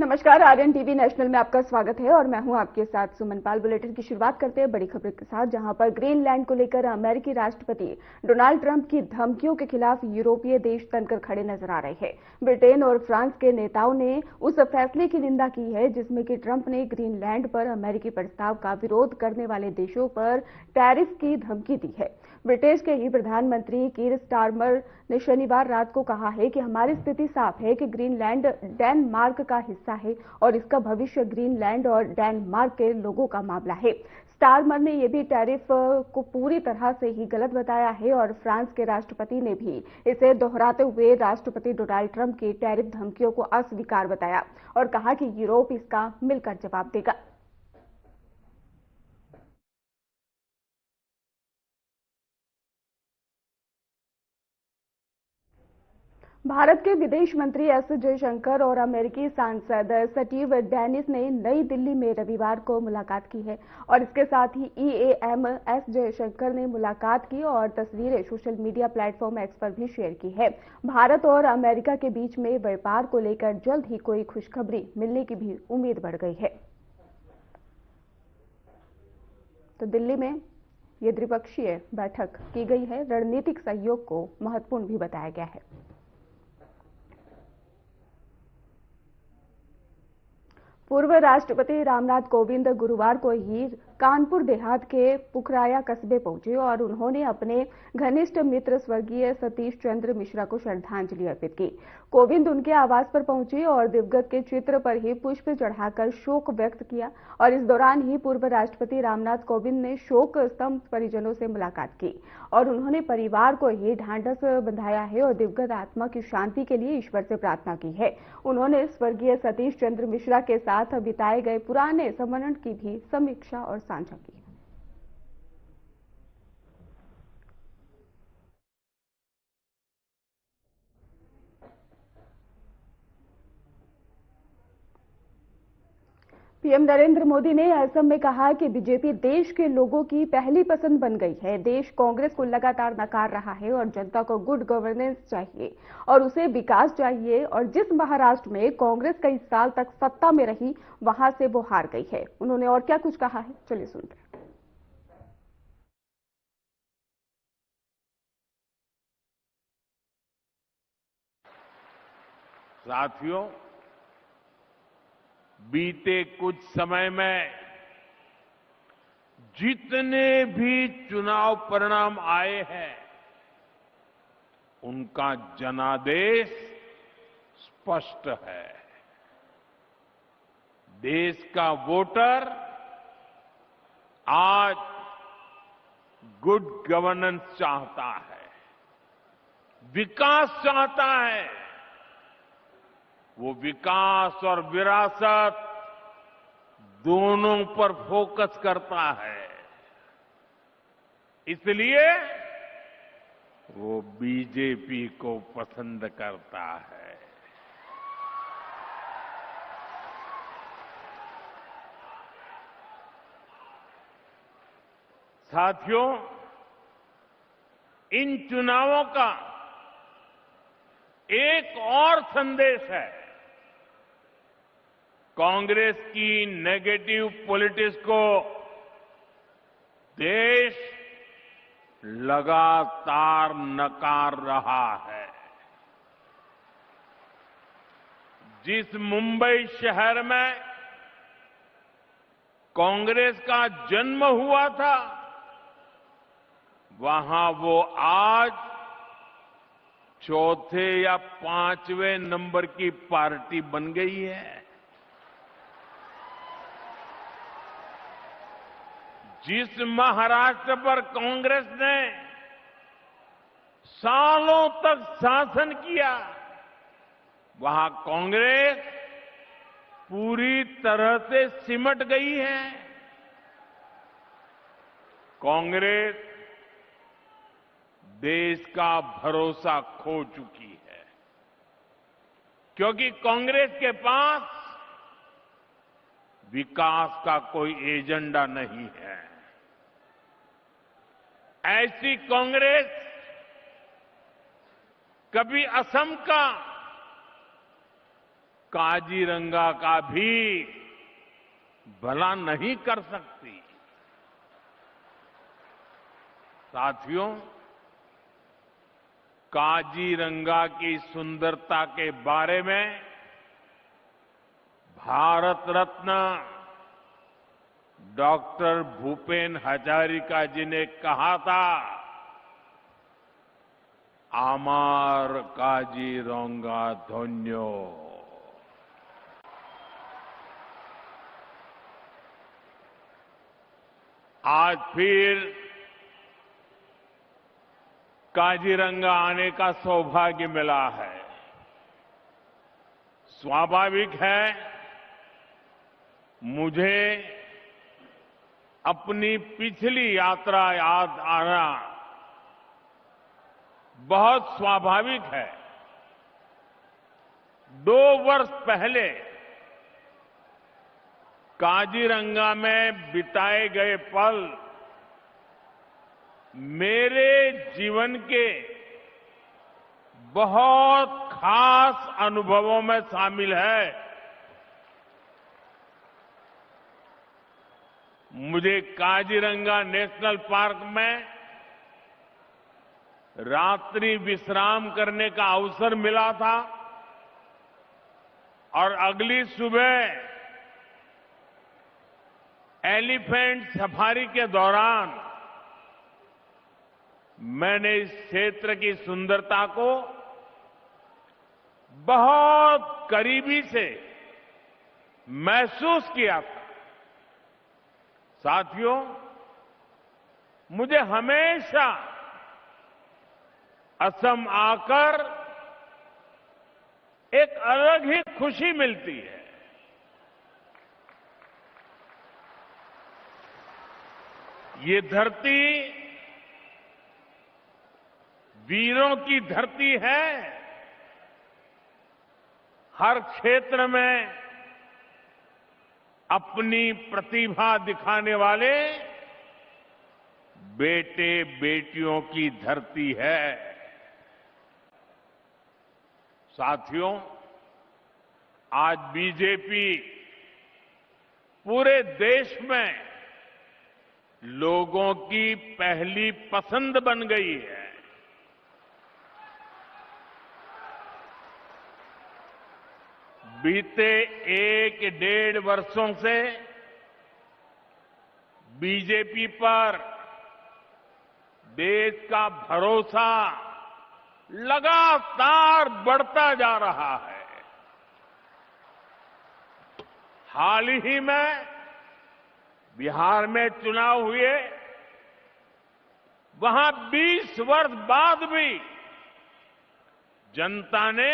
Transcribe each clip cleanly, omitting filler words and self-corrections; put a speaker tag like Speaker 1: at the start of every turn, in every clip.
Speaker 1: नमस्कार, Aryan TV national में आपका स्वागत है और मैं हूं आपके साथ सुमन पाल। बुलेटिन की शुरुआत करते हैं बड़ी खबर के साथ, जहां पर ग्रीनलैंड को लेकर अमेरिकी राष्ट्रपति डोनाल्ड ट्रंप की धमकियों के खिलाफ यूरोपीय देश तनकर खड़े नजर आ रहे हैं। ब्रिटेन और फ्रांस के नेताओं ने उस फैसले की निंदा की है जिसमें कि ट्रंप ने ग्रीनलैंड पर अमेरिकी प्रस्ताव का विरोध करने वाले देशों पर टैरिफ की धमकी दी है। ब्रिटेन के ही प्रधानमंत्री कीर स्टारमर ने शनिवार रात को कहा है कि हमारी स्थिति साफ है कि ग्रीनलैंड डेनमार्क का हिस्सा है और इसका भविष्य ग्रीनलैंड और डेनमार्क के लोगों का मामला है। स्टारमर ने यह भी टैरिफ को पूरी तरह से ही गलत बताया है और फ्रांस के राष्ट्रपति ने भी इसे दोहराते हुए राष्ट्रपति डोनाल्ड ट्रंप की टैरिफ धमकियों को अस्वीकार बताया और कहा कि यूरोप इसका मिलकर जवाब देगा। भारत के विदेश मंत्री एस जयशंकर और अमेरिकी सांसद स्टीव डेनिस ने नई दिल्ली में रविवार को मुलाकात की है और इसके साथ ही ईएएम एस जयशंकर ने मुलाकात की और तस्वीरें सोशल मीडिया प्लेटफॉर्म एक्स पर भी शेयर की है। भारत और अमेरिका के बीच में व्यापार को लेकर जल्द ही कोई खुशखबरी मिलने की भी उम्मीद बढ़ गई है। तो दिल्ली में ये द्विपक्षीय बैठक की गई है। रणनीतिक सहयोग को महत्वपूर्ण भी बताया गया है। पूर्व राष्ट्रपति रामनाथ कोविंद गुरुवार को ही कानपुर देहात के पुखराया कस्बे पहुंचे और उन्होंने अपने घनिष्ठ मित्र स्वर्गीय सतीश चंद्र मिश्रा को श्रद्धांजलि अर्पित की। कोविंद उनके आवास पर पहुंचे और दिवंगत के चित्र पर ही पुष्प चढ़ाकर शोक व्यक्त किया और इस दौरान ही पूर्व राष्ट्रपति रामनाथ कोविंद ने शोक स्तब्ध परिजनों से मुलाकात की और उन्होंने परिवार को ही ढांढस बंधाया है और दिवंगत आत्मा की शांति के लिए ईश्वर से प्रार्थना की है। उन्होंने स्वर्गीय सतीश चंद्र मिश्रा के साथ बिताए गए पुराने संबंध की भी समीक्षा और साझा की। पीएम नरेंद्र मोदी ने असम में कहा कि बीजेपी देश के लोगों की पहली पसंद बन गई है। देश कांग्रेस को लगातार नकार रहा है और जनता को गुड गवर्नेंस चाहिए और उसे विकास चाहिए और जिस महाराष्ट्र में कांग्रेस कई साल तक सत्ता में रही वहां से वो हार गई है। उन्होंने और क्या कुछ कहा है, चलिए सुनते हैं।
Speaker 2: साथियों, बीते कुछ समय में जितने भी चुनाव परिणाम आए हैं उनका जनादेश स्पष्ट है। देश का वोटर आज गुड गवर्नेंस चाहता है, विकास चाहता है। वो विकास और विरासत दोनों पर फोकस करता है, इसलिए वो बीजेपी को पसंद करता है। साथियों, इन चुनावों का एक और संदेश है। कांग्रेस की नेगेटिव पॉलिटिक्स को देश लगातार नकार रहा है। जिस मुंबई शहर में कांग्रेस का जन्म हुआ था, वहां वो आज चौथे या पांचवें नंबर की पार्टी बन गई है। जिस महाराष्ट्र पर कांग्रेस ने सालों तक शासन किया, वहां कांग्रेस पूरी तरह से सिमट गई है। कांग्रेस देश का भरोसा खो चुकी है क्योंकि कांग्रेस के पास विकास का कोई एजेंडा नहीं है। ऐसी कांग्रेस कभी असम का काजीरंगा का भी भला नहीं कर सकती। साथियों, काजीरंगा की सुंदरता के बारे में भारत रत्न डॉक्टर भूपेन हजारिका जी ने कहा था, आमार काजीरंगा धन्यो। आज फिर काजीरंगा आने का सौभाग्य मिला है। स्वाभाविक है, मुझे अपनी पिछली यात्रा याद आना बहुत स्वाभाविक है। 2 वर्ष पहले काजीरंगा में बिताए गए पल मेरे जीवन के बहुत खास अनुभवों में शामिल है। मुझे काजीरंगा नेशनल पार्क में रात्रि विश्राम करने का अवसर मिला था और अगली सुबह एलिफेंट सफारी के दौरान मैंने इस क्षेत्र की सुंदरता को बहुत करीबी से महसूस किया था। साथियों, मुझे हमेशा असम आकर एक अलग ही खुशी मिलती है। ये धरती वीरों की धरती है। हर क्षेत्र में अपनी प्रतिभा दिखाने वाले बेटे बेटियों की धरती है। साथियों, आज बीजेपी पूरे देश में लोगों की पहली पसंद बन गई है। बीते 1-1.5 वर्षों से बीजेपी पर देश का भरोसा लगातार बढ़ता जा रहा है। हाल ही में बिहार में चुनाव हुए, वहां 20 वर्ष बाद भी जनता ने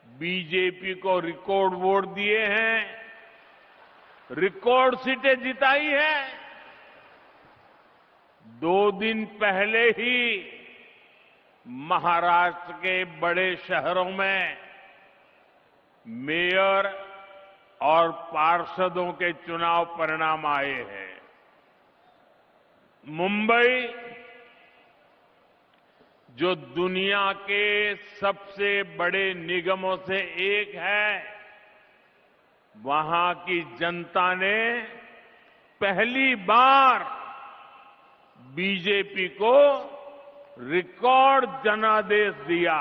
Speaker 2: बीजेपी को रिकॉर्ड वोट दिए हैं, रिकॉर्ड सीटें जिताई है। 2 दिन पहले ही महाराष्ट्र के बड़े शहरों में मेयर और पार्षदों के चुनाव परिणाम आए हैं। मुंबई, जो दुनिया के सबसे बड़े निगमों से एक है, वहां की जनता ने पहली बार बीजेपी को रिकॉर्ड जनादेश दिया।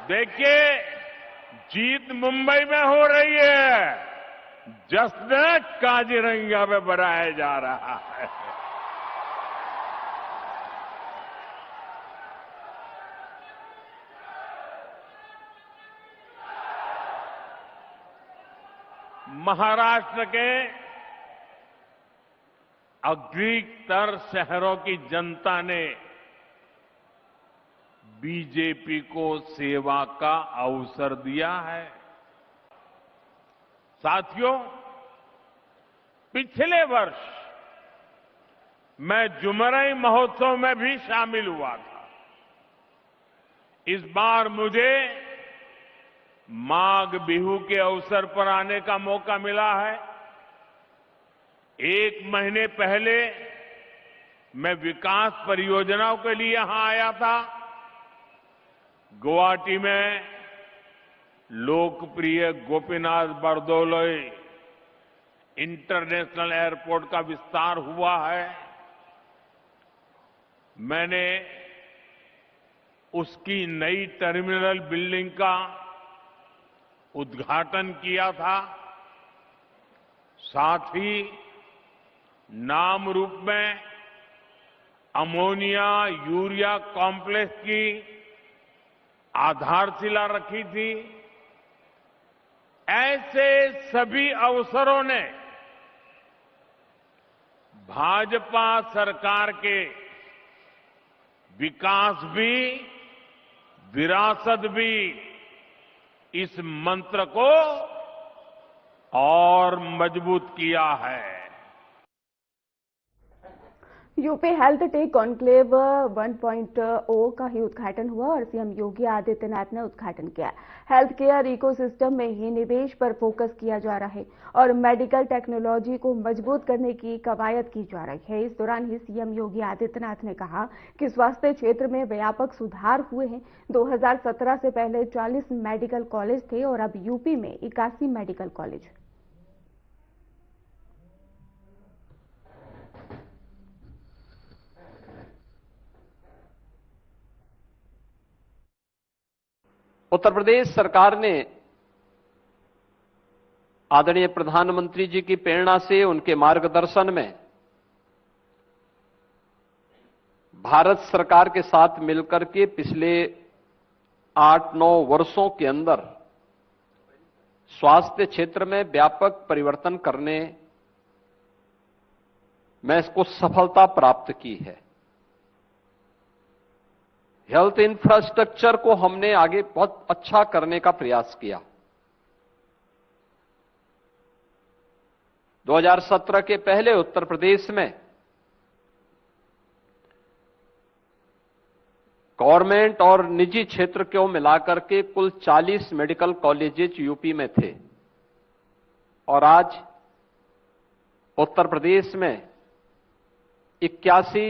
Speaker 2: देखिए, जीत मुंबई में हो रही है, जश्न काजीरंगा में मनाया जा रहा है। महाराष्ट्र के अधिकतर शहरों की जनता ने बीजेपी को सेवा का अवसर दिया है। साथियों, पिछले वर्ष मैं जुमरई महोत्सव में भी शामिल हुआ था। इस बार मुझे माघ बिहू के अवसर पर आने का मौका मिला है। एक महीने पहले मैं विकास परियोजनाओं के लिए यहां आया था। गुवाहाटी में लोकप्रिय गोपीनाथ बरदोलोई इंटरनेशनल एयरपोर्ट का विस्तार हुआ है। मैंने उसकी नई टर्मिनल बिल्डिंग का उद्घाटन किया था। साथ ही नाम रूप में अमोनिया यूरिया कॉम्प्लेक्स की आधारशिला रखी थी। ऐसे सभी अवसरों ने भाजपा सरकार के विकास भी विरासत भी इस मंत्र को और मजबूत किया है।
Speaker 1: यूपी हेल्थ टेक कॉन्क्लेव 1.0 का ही उद्घाटन हुआ और सीएम योगी आदित्यनाथ ने उद्घाटन किया। हेल्थ केयर इकोसिस्टम में ही निवेश पर फोकस किया जा रहा है और मेडिकल टेक्नोलॉजी को मजबूत करने की कवायद की जा रही है। इस दौरान ही सीएम योगी आदित्यनाथ ने कहा कि स्वास्थ्य क्षेत्र में व्यापक सुधार हुए हैं। 2017 से पहले 40 मेडिकल कॉलेज थे और अब यूपी में 81 मेडिकल कॉलेज।
Speaker 3: उत्तर प्रदेश सरकार ने आदरणीय प्रधानमंत्री जी की प्रेरणा से, उनके मार्गदर्शन में भारत सरकार के साथ मिलकर के पिछले 8-9 वर्षों के अंदर स्वास्थ्य क्षेत्र में व्यापक परिवर्तन करने में इसको सफलता प्राप्त की है। हेल्थ इंफ्रास्ट्रक्चर को हमने आगे बहुत अच्छा करने का प्रयास किया। 2017 के पहले उत्तर प्रदेश में गवर्नमेंट और निजी क्षेत्र को मिलाकर के कुल 40 मेडिकल कॉलेजेस यूपी में थे और आज उत्तर प्रदेश में 81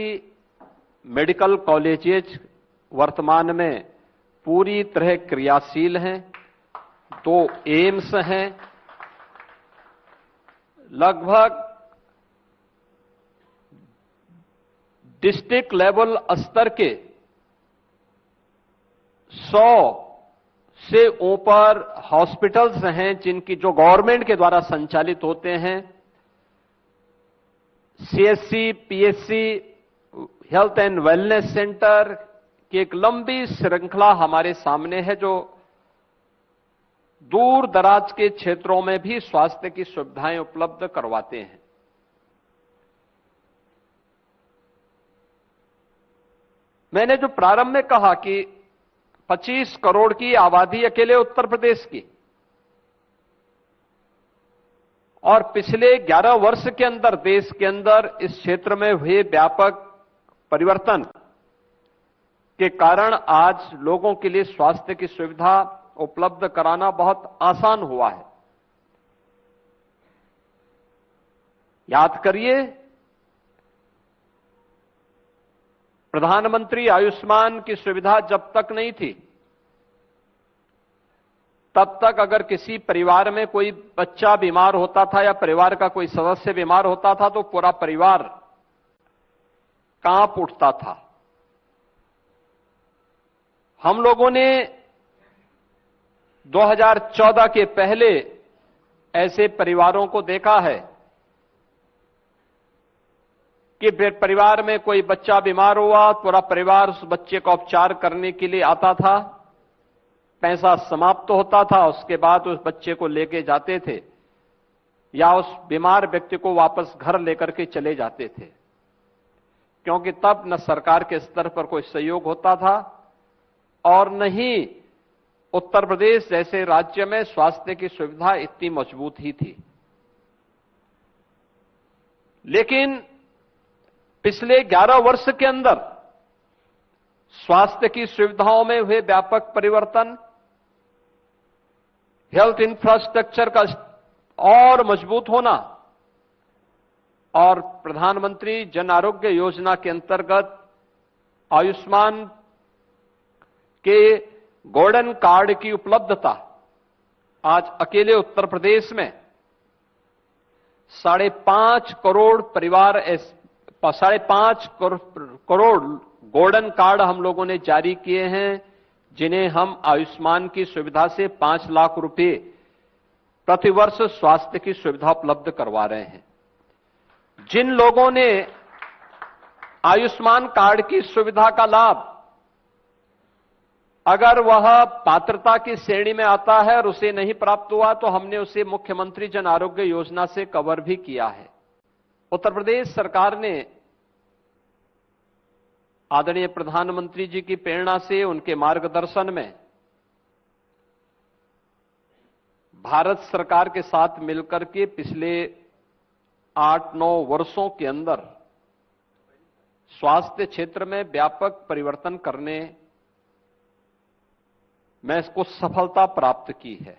Speaker 3: मेडिकल कॉलेजेस वर्तमान में पूरी तरह क्रियाशील हैं। 2 एम्स हैं। लगभग डिस्ट्रिक्ट लेवल स्तर के 100 से ऊपर हॉस्पिटल्स हैं जिनकी जो गवर्नमेंट के द्वारा संचालित होते हैं। CSC, PSC, health and wellness centre की एक लंबी श्रृंखला हमारे सामने है जो दूर दराज के क्षेत्रों में भी स्वास्थ्य की सुविधाएं उपलब्ध करवाते हैं। मैंने जो प्रारंभ में कहा कि 25 करोड़ की आबादी अकेले उत्तर प्रदेश की और पिछले 11 वर्ष के अंदर देश के अंदर इस क्षेत्र में हुए व्यापक परिवर्तन के कारण आज लोगों के लिए स्वास्थ्य की सुविधा उपलब्ध कराना बहुत आसान हुआ है। याद करिए, प्रधानमंत्री आयुष्मान की सुविधा जब तक नहीं थी तब तक अगर किसी परिवार में कोई बच्चा बीमार होता था या परिवार का कोई सदस्य बीमार होता था तो पूरा परिवार कांप उठता था। हम लोगों ने 2014 के पहले ऐसे परिवारों को देखा है कि परिवार में कोई बच्चा बीमार हुआ, पूरा परिवार उस बच्चे का उपचार करने के लिए आता था। पैसा समाप्त होता था, उसके बाद उस बच्चे को लेके जाते थे या उस बीमार व्यक्ति को वापस घर लेकर के चले जाते थे, क्योंकि तब न सरकार के स्तर पर कोई सहयोग होता था और न ही उत्तर प्रदेश जैसे राज्य में स्वास्थ्य की सुविधा इतनी मजबूत ही थी। लेकिन पिछले 11 वर्ष के अंदर स्वास्थ्य की सुविधाओं में हुए व्यापक परिवर्तन, हेल्थ इंफ्रास्ट्रक्चर का और मजबूत होना और प्रधानमंत्री जन आरोग्य योजना के अंतर्गत आयुष्मान के गोल्डन कार्ड की उपलब्धता आज अकेले उत्तर प्रदेश में 5.5 करोड़ परिवार 5.5 करोड़ गोल्डन कार्ड हम लोगों ने जारी किए हैं, जिन्हें हम आयुष्मान की सुविधा से 5 लाख रुपए प्रतिवर्ष स्वास्थ्य की सुविधा उपलब्ध करवा रहे हैं। जिन लोगों ने आयुष्मान कार्ड की सुविधा का लाभ, अगर वह पात्रता की श्रेणी में आता है और उसे नहीं प्राप्त हुआ तो हमने उसे मुख्यमंत्री जन आरोग्य योजना से कवर भी किया है। उत्तर प्रदेश सरकार ने आदरणीय प्रधानमंत्री जी की प्रेरणा से, उनके मार्गदर्शन में भारत सरकार के साथ मिलकर के पिछले 8-9 वर्षों के अंदर स्वास्थ्य क्षेत्र में व्यापक परिवर्तन करने में इसको सफलता प्राप्त की है।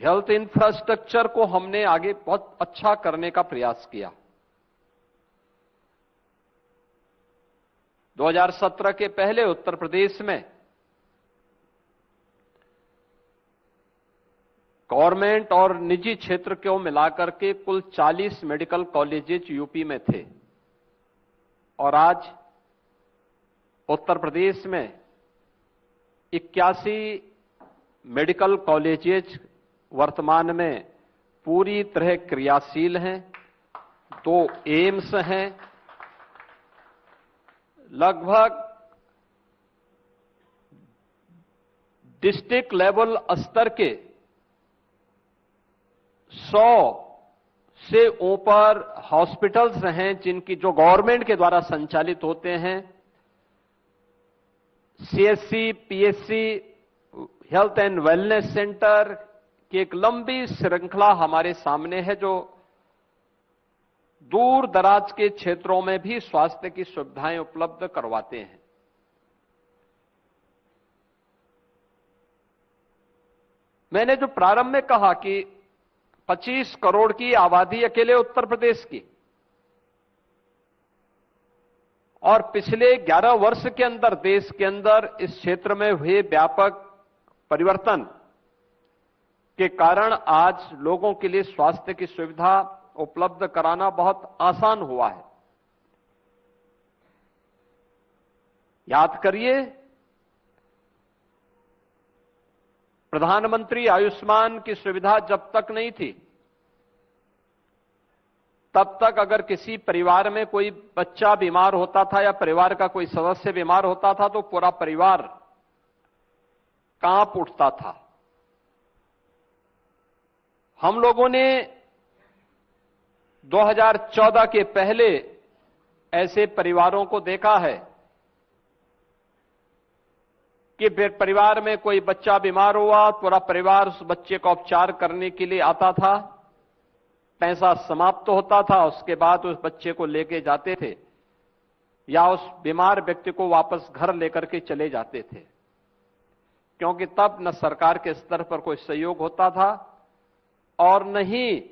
Speaker 3: हेल्थ इंफ्रास्ट्रक्चर को हमने आगे बहुत अच्छा करने का प्रयास किया। 2017 के पहले उत्तर प्रदेश में गवर्नमेंट और निजी क्षेत्र को मिलाकर के कुल 40 मेडिकल कॉलेजेस यूपी में थे और आज उत्तर प्रदेश में 81 मेडिकल कॉलेजेस वर्तमान में पूरी तरह क्रियाशील हैं। 2 एम्स हैं। लगभग डिस्ट्रिक्ट लेवल स्तर के 100 से ऊपर हॉस्पिटल्स हैं, जिनकी जो गवर्नमेंट के द्वारा संचालित होते हैं। CSC, PSC, health and wellness centre की एक लंबी श्रृंखला हमारे सामने है, जो दूर दराज के क्षेत्रों में भी स्वास्थ्य की सुविधाएं उपलब्ध करवाते हैं। मैंने जो प्रारंभ में कहा कि 25 करोड़ की आबादी अकेले उत्तर प्रदेश की, और पिछले 11 वर्ष के अंदर देश के अंदर इस क्षेत्र में हुए व्यापक परिवर्तन के कारण आज लोगों के लिए स्वास्थ्य की सुविधा उपलब्ध कराना बहुत आसान हुआ है। याद करिए, प्रधानमंत्री आयुष्मान की सुविधा जब तक नहीं थी, तब तक अगर किसी परिवार में कोई बच्चा बीमार होता था या परिवार का कोई सदस्य बीमार होता था तो पूरा परिवार कांप उठता था। हम लोगों ने 2014 के पहले ऐसे परिवारों को देखा है कि परिवार में कोई बच्चा बीमार हुआ, पूरा परिवार उस बच्चे का उपचार करने के लिए आता था। पैसा समाप्त होता था, उसके बाद उस बच्चे को लेके जाते थे या उस बीमार व्यक्ति को वापस घर लेकर के चले जाते थे, क्योंकि तब न सरकार के स्तर पर कोई सहयोग होता था और न ही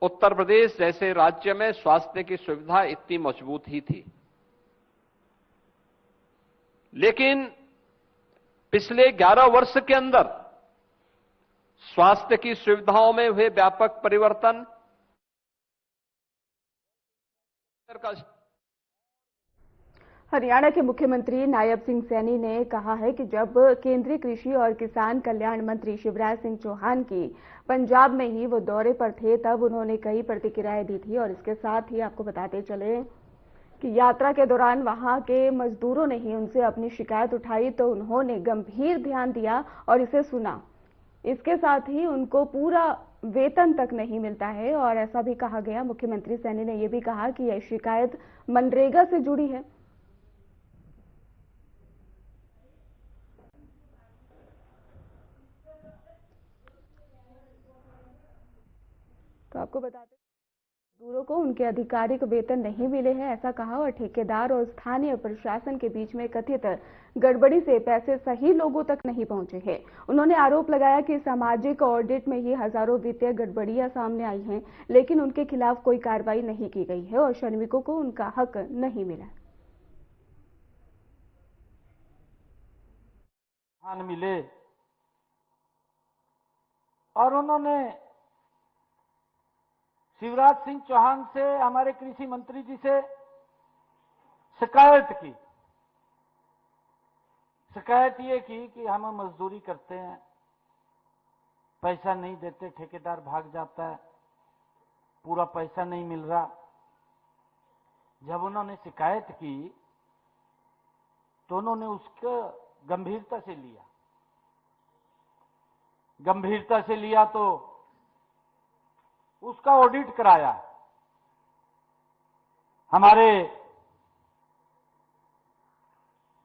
Speaker 3: उत्तर प्रदेश जैसे राज्य में स्वास्थ्य की सुविधा इतनी मजबूत ही थी। लेकिन पिछले 11 वर्ष के अंदर स्वास्थ्य की सुविधाओं में हुए व्यापक परिवर्तन
Speaker 1: हरियाणा के मुख्यमंत्री नायब सिंह सैनी ने कहा है कि जब केंद्रीय कृषि और किसान कल्याण मंत्री शिवराज सिंह चौहान की पंजाब में ही वो दौरे पर थे, तब उन्होंने कई प्रतिक्रियाएं दी थी। और इसके साथ ही आपको बताते चले कि यात्रा के दौरान वहां के मजदूरों ने ही उनसे अपनी शिकायत उठाई तो उन्होंने गंभीर ध्यान दिया और इसे सुना। इसके साथ ही उनको पूरा वेतन तक नहीं मिलता है और ऐसा भी कहा गया। मुख्यमंत्री सैनी ने यह भी कहा कि यह शिकायत मनरेगा से जुड़ी है। तो आपको बताते मजदूरों को उनके आधिकारिक वेतन नहीं मिले हैं, ऐसा कहा। और ठेकेदार और स्थानीय प्रशासन के बीच में कथित गड़बड़ी से पैसे सही लोगों तक नहीं पहुंचे हैं। उन्होंने आरोप लगाया कि सामाजिक ऑडिट में ही हजारों वित्तीय गड़बड़ियां सामने आई हैं, लेकिन उनके खिलाफ कोई कार्रवाई नहीं की गई है और श्रमिकों को उनका हक नहीं मिला।
Speaker 4: मिले और उन्होंने शिवराज सिंह चौहान से, हमारे कृषि मंत्री जी से शिकायत की। शिकायत ये की कि हम मजदूरी करते हैं, पैसा नहीं देते, ठेकेदार भाग जाता है, पूरा पैसा नहीं मिल रहा। जब उन्होंने शिकायत की तो उन्होंने उसको गंभीरता से लिया। गंभीरता से लिया तो उसका ऑडिट कराया। हमारे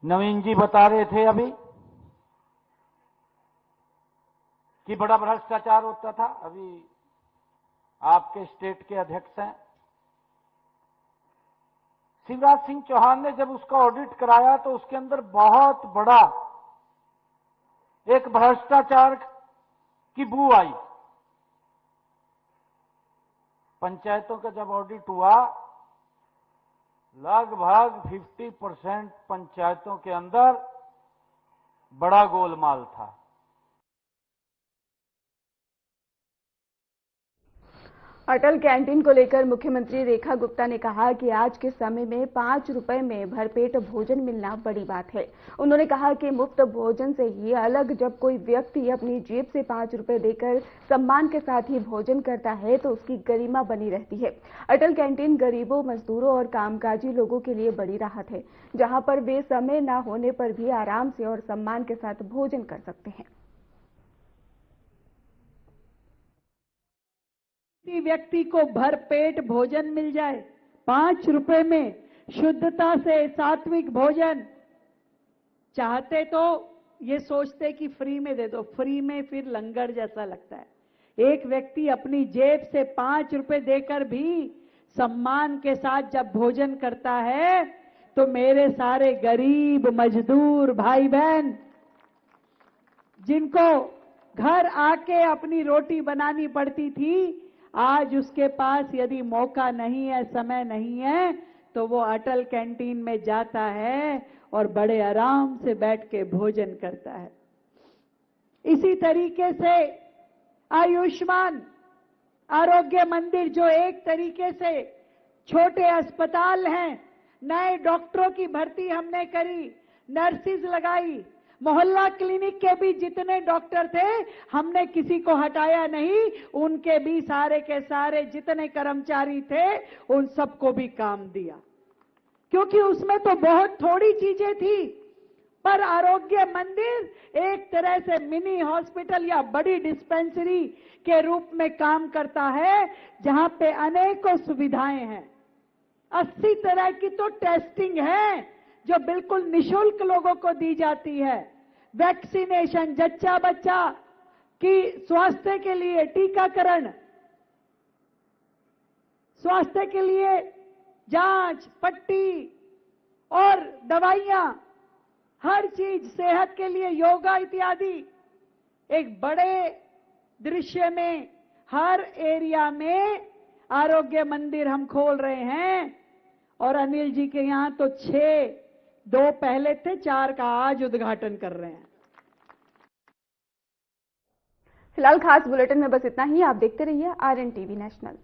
Speaker 4: नवीन जी बता रहे थे अभी कि बड़ा भ्रष्टाचार होता था। अभी आपके स्टेट के अध्यक्ष हैं शिवराज सिंह चौहान ने, जब उसका ऑडिट कराया तो उसके अंदर बहुत बड़ा एक भ्रष्टाचार की बू आई। पंचायतों का जब ऑडिट हुआ, लगभग 50% पंचायतों के अंदर बड़ा गोलमाल था।
Speaker 1: अटल कैंटीन को लेकर मुख्यमंत्री रेखा गुप्ता ने कहा कि आज के समय में 5 रुपए में भरपेट भोजन मिलना बड़ी बात है। उन्होंने कहा कि मुफ्त भोजन से ही अलग जब कोई व्यक्ति अपनी जेब से 5 रुपए देकर सम्मान के साथ ही भोजन करता है तो उसकी गरिमा बनी रहती है। अटल कैंटीन गरीबों, मजदूरों और कामकाजी लोगों के लिए बड़ी राहत है, जहां पर वे समय न होने पर भी आराम से और सम्मान के साथ भोजन कर सकते हैं।
Speaker 5: व्यक्ति को भरपेट भोजन मिल जाए 5 रुपए में, शुद्धता से सात्विक भोजन। चाहते तो ये सोचते कि फ्री में दे दो, फ्री में फिर लंगर जैसा लगता है। एक व्यक्ति अपनी जेब से 5 रुपए देकर भी सम्मान के साथ जब भोजन करता है तो मेरे सारे गरीब मजदूर भाई बहन, जिनको घर आके अपनी रोटी बनानी पड़ती थी, आज उसके पास यदि मौका नहीं है, समय नहीं है, तो वो अटल कैंटीन में जाता है और बड़े आराम से बैठ के भोजन करता है। इसी तरीके से आयुष्मान आरोग्य मंदिर, जो एक तरीके से छोटे अस्पताल हैं, नए डॉक्टरों की भर्ती हमने करी, नर्सिस लगाई, मोहल्ला क्लिनिक के भी जितने डॉक्टर थे हमने किसी को हटाया नहीं, उनके भी सारे के सारे जितने कर्मचारी थे उन सबको भी काम दिया, क्योंकि उसमें तो बहुत थोड़ी चीजें थी। पर आरोग्य मंदिर एक तरह से मिनी हॉस्पिटल या बड़ी डिस्पेंसरी के रूप में काम करता है, जहां पे अनेकों सुविधाएं हैं। 80 तरह की तो टेस्टिंग है जो बिल्कुल निशुल्क लोगों को दी जाती है। वैक्सीनेशन, जच्चा बच्चा की स्वास्थ्य के लिए टीकाकरण, स्वास्थ्य के लिए जांच, पट्टी और दवाइयां, हर चीज, सेहत के लिए योगा इत्यादि। एक बड़े दृश्य में हर एरिया में आरोग्य मंदिर हम खोल रहे हैं। और अनिल जी के यहां तो 6, 2 पहले थे, 4 का आज उद्घाटन कर रहे हैं।
Speaker 1: फिलहाल खास बुलेटिन में बस इतना ही। आप देखते रहिए RN TV नेशनल।